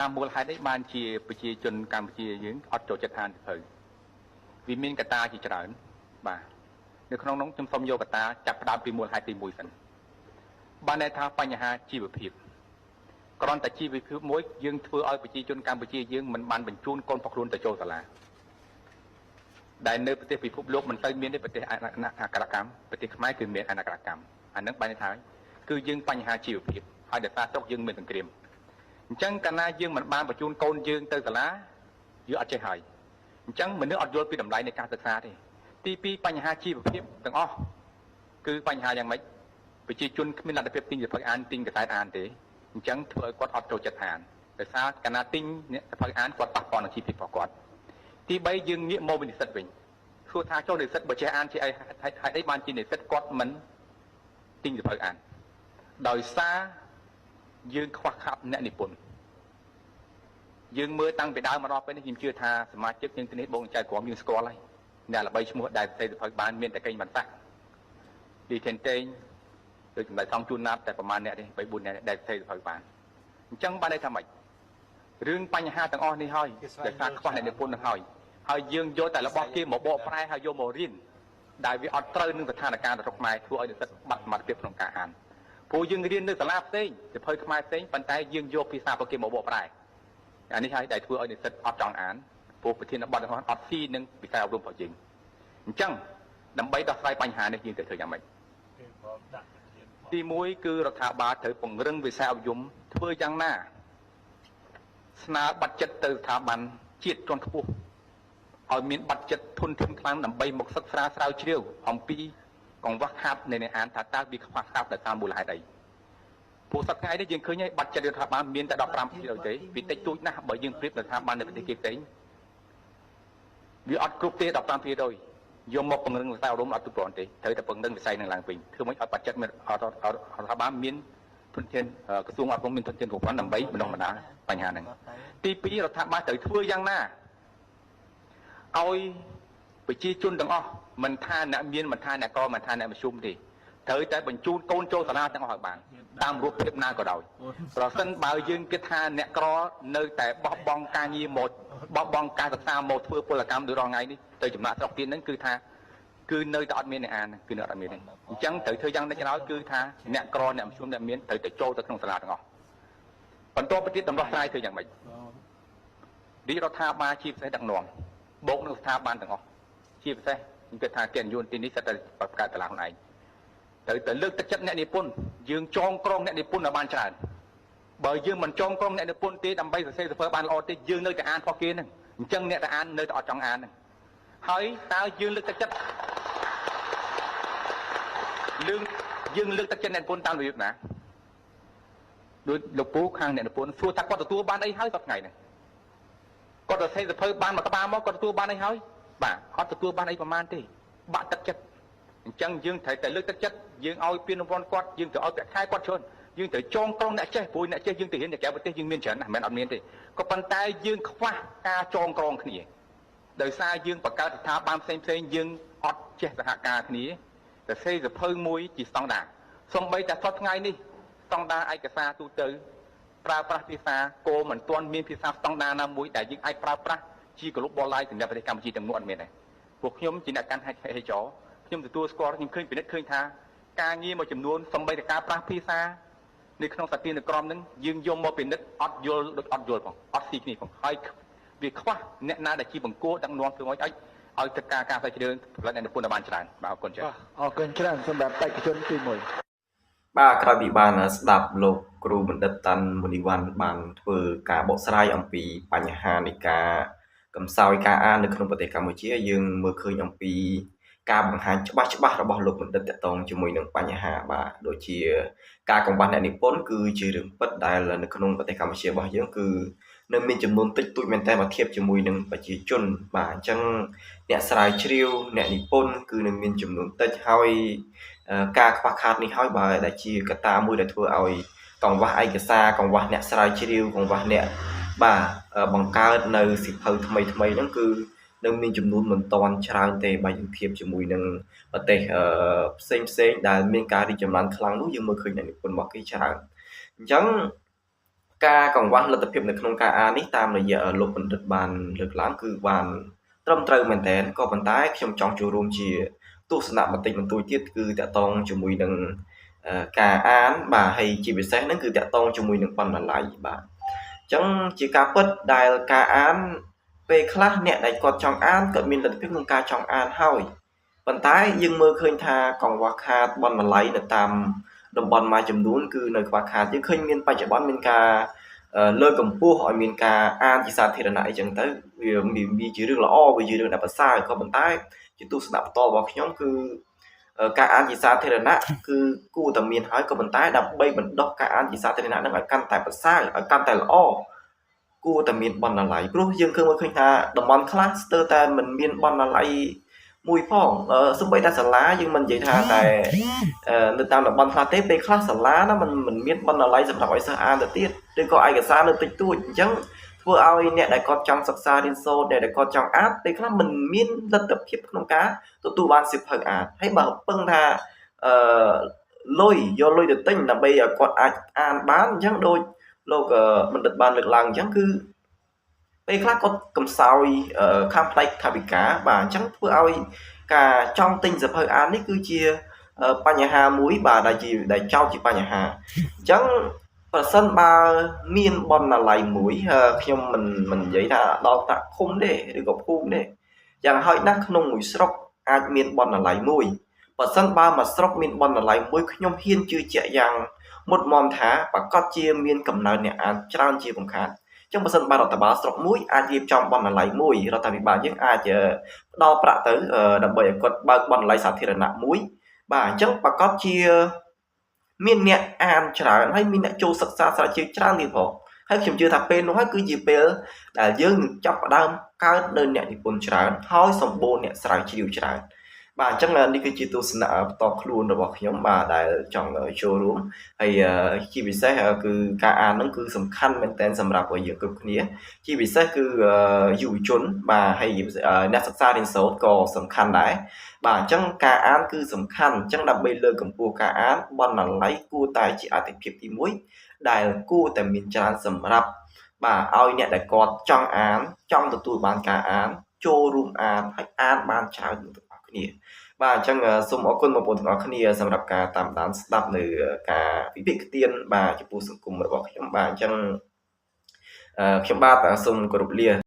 តាមមូលហេតុនេះបានជាប្រជាជនកម្ពុជាយើងអត់ចូលចិត្តអានទៅវាមានកត្តាជាច្រើនបាទនៅក្នុងនោះខ្ញុំសូមយកកត្តាចាប់ផ្ដើមពីមូលហេតុទី1សិនបានន័យថាបញ្ហាជីវភាពគ្រាន់តែជីវភាពមួយយើងធ្វើឲ្យប្រជាជនកម្ពុជាយើងមិនបានបញ្ជូនកូនប្រុសខ្លួនទៅចូលសាលាដែលនៅប្រទេសពិភពលោកមិនទៅមានទេប្រទេសអក្សរកម្មប្រទេសខ្មែរគឺមានអក្សរកម្មអានឹងបានន័យថាគឺយើងបញ្ហាជីវភាពហើយដោយសារស្រុកយើងមានសង្គ្រាមអញ្ចឹងកាលណាយើងមិនបានបញ្ជូនកូនយើងទៅសាលាយើងអត់ចេះហើយអញ្ចឹងមនុស្សអត់យល់ពីតម្លៃនៃការសិក្សាទេទី2បញ្ហាជីវភាពទាំងអស់គឺបញ្ហាយ៉ាងម៉េចប្រជាជនគ្មានលទ្ធភាពទិញសៀវភៅអានទិញកាសែតអានទេអញ្ចឹងធ្វើឲ្យគាត់អត់ចូលចិត្តអានដោយសារកាលណាទិញអ្នកសៀវភៅអានគាត់ប៉ះពាល់នឹងជីវភាពរបស់គាត់ទី3យើងងាកមកវិនិស្ស័យវិញព្រោះថាចូលនិស្សិតបើចេះអានជាអីហេតុអីបានជានិស្សិតគាត់មិនទិញសៀវភៅអានដោយសារយើងខ្វះខាតអ្នកនិពន្ធយើងមើលតាំងពីដើមមកដល់ពេលនេះខ្ញុំជឿថាសមាជិកយើងនេះបងចៅក្រមយើងស្គាល់ហើយអ្នកល្បីឈ្មោះដែលផ្សេងសៀវភៅបានមានតែកេងបានតាក់ឌីថេនតេងដូចសម្ដេចថងជួនណាប់តែប្រហែលអ្នកទេ3 4អ្នកដែលផ្សេងសៀវភៅបានអញ្ចឹងបានន័យថាម៉េចរឿងបញ្ហាទាំងអស់នេះហើយដែលការខ្វះអ្នកនិពន្ធនឹងហើយយើងយកតែរបស់គេមកបកប្រែហើយយកមករៀនដែលវាអត់ត្រូវនឹងស្ថានភាពរបស់ខ្មែរធ្វើឲ្យនិស្សិតបាត់សមត្ថភាពក្នុងការអានព្រោះយើងរៀននៅសាលាផ្សេងសៀវភៅខ្មែរផ្សេងប៉ុន្តែយើងយកភាសារបស់គេមកបកប្រែអានេះហើយដែលធ្វើឲ្យនិស្សិតអត់ចង់អានព្រោះប្រធានបទរបស់អត់ស៊ីនឹងវិស័យអប់រំរបស់យើងអញ្ចឹងដើម្បីដោះស្រាយបញ្ហានេះយើងត្រូវធ្វើយ៉ាងម៉េចទី1គឺរដ្ឋាភិបាលត្រូវពង្រឹងវិស័យអប់រំធ្វើយ៉ាងណាស្នើបាត់ចិត្តទៅស្ថាប័នជាតិជាន់ខ្ពស់ឲ្យមានបាត់ចិត្តធនធានខ្លាំងដើម្បីមកសិក្សាស្រាវជ្រាវអំពីកង្វះខាតនៃអ្នកអានថាតើវាខ្វះខាតដោយសារមូលហេតុអីព្រោះសប្តាហ៍នេះយើងឃើញហើយបាត់ចិត្តរដ្ឋាភិបាលមានតែ 15% ទេវាតិចតួចណាស់បើយើងប្រៀបរដ្ឋាភិបាលនៅប្រទេសគេផ្សេងវាអត់គ្រប់ទេ 15% យកមកពង្រឹងវិស័យអប់រំអត់ទូប្រព័ន្ធទេត្រូវតែពង្រឹងវិស័យនឹងឡើងវិញធ្វើម៉េចឲ្យបាត់ចិត្តរដ្ឋាភិបាលមានធនធានក្រសួងអប់រំមានធនធានគ្រប់គ្រាន់ដើម្បីបណ្ដុះបណ្ដាលបញ្ហាហ្នឹងទី2រដ្ឋាភិបាលត្រូវធ្វើយ៉ាងណាឲ្យប្រជាជនទាំងអស់មិនថាអ្នកមានមិនថាអ្នកក្រមិនថាអ្នកមធ្យមទេត្រូវតែបញ្ជូនកូនចូលសាលាទាំងអស់ឲ្យបានតាមរូបភាពណាក៏ដោយប្រសិនបើយើងគិតថាអ្នកក្រនៅតែបោះបង់ការងារមកបោះបង់ការសិក្សាមកធ្វើពលកម្មដូចរាល់ថ្ងៃនេះទៅចំណាក់ស្រុកទៀតហ្នឹងគឺថាគឺនៅតែអត់មានអ្នកអានគឺនៅអត់មានទេអញ្ចឹងត្រូវធ្វើយ៉ាងណាក៏ដោយគឺថាអ្នកក្រអ្នកមធ្យមអ្នកមានត្រូវតែចូលទៅក្នុងសាលាទាំងអស់បន្ទាប់ពីទៀតតម្រោះស្រាយធ្វើយ៉ាងម៉េចរាជរដ្ឋាភិបាលជាពិសេសដឹកនាំបូកនឹងស្ថាប័នទាំងអស់ជាពិសេសខ្ញុំគិតថាកិត្តិយសទីនេះសិតតែបង្កើតតឡាខ្លួនឯងត្រូវតែលើកទឹកចិត្តអ្នកនិពន្ធយើងចងក្រងអ្នកនិពន្ធឲ្យបានច្រើនបើយើងមិនចងក្រងអ្នកនិពន្ធទេដើម្បីសរសេរសៀវភៅបានល្អទេយើងនៅតែអានផុសគេហ្នឹងអញ្ចឹងអ្នកដែលអាននៅតែអត់ចង់អានហ្នឹងហើយតើយើងលើកទឹកចិត្តយើងលើកទឹកចិត្តអ្នកនិពន្ធតាមរបៀបណាដូចលោកពូខាងអ្នកនិពន្ធសួរថាគាត់ទទួលបានអីហើយសប្តាហ៍ហ្នឹងគាត់សរសេរសៀវភៅបានមួយក្បាលមកគាត់ទទួលបានអីហើយបាទអត់ទទួលបានអីប្រហែលទេបាក់ទឹកចិត្តអញ្ចឹងយើងត្រូវតែលើកទឹកចិត្តយើងឲ្យពានរង្វាន់គាត់យើងត្រូវឲ្យប្រាក់ខែគាត់ច្រើនយើងត្រូវចងក្រងអ្នកចេះព្រោះអ្នកចេះយើងទៅរៀននៅក្រៅប្រទេសយើងមានច្រើនណាស់មិនមែនអត់មានទេក៏ប៉ុន្តែយើងខ្វះការចងក្រងគ្នាដោយសារយើងបង្កើតស្ថាប័នផ្សេងយើងអត់ចេះសហការគ្នាតែសេសភៅមួយជាស្តង់ដារសូម្បីតែសប្តាហ៍ថ្ងៃនេះស្តង់ដារឯកសារទូទៅប្រើប្រាស់ភាសាគោលមិនទាន់មានភាសាស្តង់ដារណាមួយដែលយើងអាចប្រើប្រាស់ជា global line សម្រាប់ប្រទេសកម្ពុជាទាំងនោះអត់មានទេពួកខ្ញុំជាអ្នកកាន់ហេតុចរខ្ញុំទទួលស្គាល់ខ្ញុំឃើញពិនិត្យឃើញថាការងារមួយចំនួនសំបីតែការប្រាស់ភាសានៅក្នុងសាធារណក្រមហ្នឹងយើងយកមកពិនិត្យអត់យល់ដូចអត់យល់ផងអត់ស៊ីគ្នាផងហើយវាខ្វះអ្នកណាដែលជាបង្គោលដឹកនាំធ្វើឲ្យទឹកការស្រាវជ្រាវផលិតនិពន្ធបានច្រើនបាទអរគុណចា៎អរគុណច្រើនសម្រាប់បេក្ខជនទី1បាទក្រោយពីបានស្ដាប់លោកគ្រូបណ្ឌិតតាន់មុនីវ៉ាន់បានធ្វើការបកស្រាយអំពីបញ្ហានៃការកំសោយការអាននៅក្នុងប្រទេសកម្ពុជាយើងមើលឃើញអំពីការបង្ហាញច្បាស់របស់លោកបណ្ឌិតតាក់ទងជាមួយនឹងបញ្ហាបាទដូចជាការកង្វះអ្នកនិពន្ធគឺជារឿងពិតដែលនៅក្នុងប្រទេសកម្ពុជារបស់យើងគឺនៅមានចំនួនតិចតួចមែនតើមកធៀបជាមួយនឹងប្រជាជនបាទអញ្ចឹងអ្នកស្រាវជ្រាវអ្នកនិពន្ធគឺនៅមានចំនួនតិចហើយការខ្វះខាតនេះហើយបើដែលជាកត្តាមួយដែលធ្វើឲ្យកង្វះឯកសារកង្វះអ្នកស្រាវជ្រាវកង្វះអ្នកបាទបង្កើតនៅសិភៅថ្មីហ្នឹងគឺនៅមានចំនួនមិនតាន់ច្រើនទេបើយើងធៀបជាមួយនឹងប្រទេសផ្សេងដែលមានការរីកចម្រើនខ្លាំងនោះយើងមើលឃើញអ្នកនិពន្ធរបស់គេច្រើនអញ្ចឹង ការកង្វះលទ្ធភាពនៅក្នុងការអាននេះតាមរយៈលោកបណ្ឌិតបានលើកឡើងគឺបានត្រឹមត្រូវមែនទែនក៏ប៉ុន្តែខ្ញុំចង់ចូលរួមជាទស្សនៈបន្តិចបន្តួចទៀតគឺតាក់ទងជាមួយនឹងការអានបាទហើយជាពិសេសហ្នឹងគឺតាក់ទងជាមួយនឹងបណ្ណាល័យបាទអញ្ចឹងជាការពិតដែលការអានពេលខ្លះអ្នកដែលគាត់ចង់អានគាត់មានលទ្ធភាពក្នុងការចង់អានហើយប៉ុន្តែយើងមើលឃើញថាកង្វះខាតបណ្ណាល័យនៅតាមតំបន់មួយចំនួនគឺនៅខ្វះខាតយើងឃើញមានបច្ចុប្បន្នមានការលើកកម្ពស់ឲ្យមានការអានជាសាធារណៈអីចឹងទៅវាជារឿងល្អវាជារឿងដែលប្រសើរក៏ប៉ុន្តែជាទស្សនៈផ្ទាល់របស់ខ្ញុំគឺការអានជាសាធារណៈគឺគួរតែមានហើយក៏ប៉ុន្តែដើម្បីបណ្ដុះការអានជាសាធារណៈនឹងឲ្យកាន់តែប្រសើរឲ្យកាន់តែល្អគួរតែមានបណ្ណាល័យព្រោះយើងឃើញថាតំបន់ខ្លះស្ទើរតែមិនមានបណ្ណាល័យមួយផងសូម្បីតែសាលាយើងមិននិយាយថាតែនៅតាមតំបន់ខ្លះទេពេលខ្លះសាលាណាមិនមានបណ្ណាល័យសម្រាប់ឲ្យសិស្សអានទៅទៀតឬក៏ឯកសារនៅតិចតួចអញ្ចឹងធ្វើឲ្យអ្នកដែលគាត់ចង់សិក្សារៀនសូត្រអ្នកដែលគាត់ចង់អានពេលខ្លះមិនមានលទ្ធភាពក្នុងការទទួលបានសៀវភៅអានហើយបើពឹងថាលុយយកលុយទៅទិញដើម្បីឲ្យគាត់អាចអានបានអញ្ចឹងដូចលោកបណ្ឌិតបានលើកឡើងអញ្ចឹងគឺពេលខ្លះគាត់កំសោយខាងផ្នែកថវិកាបាទអញ្ចឹងធ្វើឲ្យការចង់ទិញសៀវភៅអាននេះគឺជាបញ្ហាមួយបាទដែលចោទជាបញ្ហាអញ្ចឹងប្រសិនបើមានបណ្ណាល័យមួយខ្ញុំមិននិយាយថាដល់តាឃុំទេឬក៏ភូមិទេយ៉ាងហោចណាស់ក្នុងមួយស្រុកអាចមានបណ្ណាល័យមួយបើសិនបើមួយស្រុកមានបណ្ណាល័យមួយខ្ញុំហ៊ានជឿជាក់យ៉ាងមុតមមថាប្រកាសជាមានកំណើនអ្នកអានច្រើនជាបង្ខាតចឹងបើសិនបើរដ្ឋបាលស្រុកមួយអាចរៀបចំបណ្ណាល័យមួយរដ្ឋាភិបាលយើងអាចផ្ដល់ប្រាក់ទៅដើម្បីឲ្យគាត់បើកបណ្ណាល័យសាធារណៈមួយបាទអញ្ចឹងប្រកាសជាមានអ្នកអានច្រើនហើយមានអ្នកចូលសិក្សាស្រាវជ្រាវច្រើនទៀតផងហើយខ្ញុំជឿថាពេលនោះហើយគឺជាពេលដែលយើងនឹងចាប់ផ្ដើមកើតនៅអ្នកនិពន្ធច្រើនហើយសម្បូរអ្នកស្រាវជ្រាវច្រើនបាទអញ្ចឹងនេះគឺជាទស្សនៈផ្ទាល់ខ្លួនរបស់ខ្ញុំបាទដែលចង់ចូលរួមហើយជាពិសេសគឺការអានហ្នឹងគឺសំខាន់មែនទែនសម្រាប់យើងគ្រប់គ្នាជាពិសេសគឺយុវជនបាទហើយអ្នកសិក្សារៀនសូត្រក៏សំខាន់ដែរបាទអញ្ចឹងការអានគឺសំខាន់អញ្ចឹងដើម្បីលើកកម្ពស់ការអានបណ្ណាល័យគួរតែជាអាទិភាពទី1ដែលគួរតែមានច្រើនសម្រាប់បាទឲ្យអ្នកដែលគាត់ចង់អានចង់ទទួលបានការអានចូលរួមអានហើយអានបានច្រើនទាំងអស់គ្នាបាទអញ្ចឹងសូមអរគុណបងប្អូនទាំងអស់គ្នាសម្រាប់ការតាមដានស្ដាប់នៅការវិភាគទានបាទចំពោះសង្គមរបស់ខ្ញុំបាទអញ្ចឹងខ្ញុំបាទសូមគោរពលា